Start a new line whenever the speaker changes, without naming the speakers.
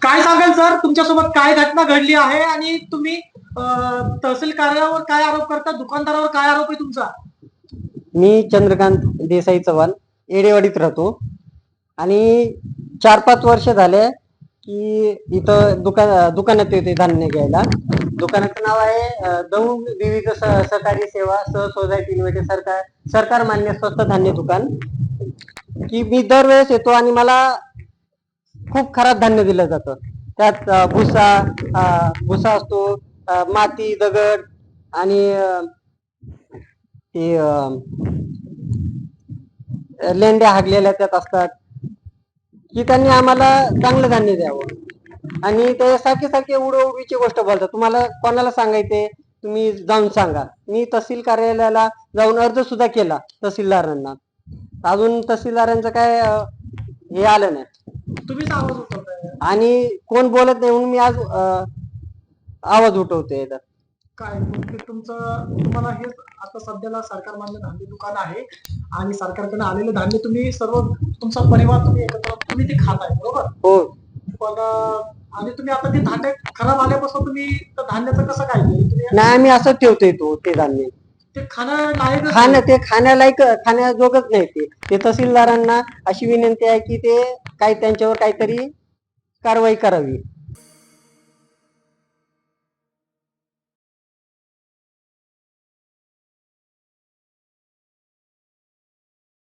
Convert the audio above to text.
काय सांगाल सर, तुमच्यासोबत काय घटना घडली आहे आणि तुम्ही तहसील कार्यालयावर काय आरोप करता, दुकानदारावर काय आरोप आहे तुमचा?
मी चंद्रकांत देसाई चव्हाण येडेवाडीत राहतो आणि 4-5 वर्ष झाले की इथं दुकानात येते धान्य घ्यायला. दुकानाचं नाव आहे दौंड विविध सहकारी सेवा सोसायटी लिमिटेड, सरकार मान्य स्वस्त धान्य दुकान. की मी दरवेळेस येतो आणि मला खूप खराब धान्य दिलं जातं. त्यात भुसा असतो, माती, दगड आणि ते लेंड्या हागलेल्या त्यात असतात. की त्यांनी आम्हाला चांगलं धान्य द्यावं आणि ते सारखे सारखे उडीची गोष्ट बोलतात. तुम्हाला कोणाला सांगायचे, तुम्ही जाऊन सांगा. मी तहसील कार्यालयाला जाऊन अर्ज सुद्धा केला तहसीलदारांना, अजून तहसीलदारांचं काय हे आलं नाही.
तुम्हीच आवाज उठवताय
आणि कोण बोलत नाही म्हणून मी आज आवाज उठवतोय.
काय म्हणजे तुम्हाला हे आता सध्याला सरकार मान्य धान्य दुकान आहे आणि सरकारकडे आलेलं धान्य तुम्ही सर्व तुमचा परिवार तुम्ही एकत्र तुम्ही ते खाताय, बरोबर?
हो.
पण आणि तुम्ही आता ते धान्य खराब आल्यापासून तुम्ही त्या धान्याचं कसं काय केलं?
नाही, आम्ही असं ठेवतोय ते धान्य.
ते
खाण्याजोगच नाही. ते तहसीलदारांना अशी विनंती आहे की ते त्यांच्यावर काहीतरी कारवाई करावी.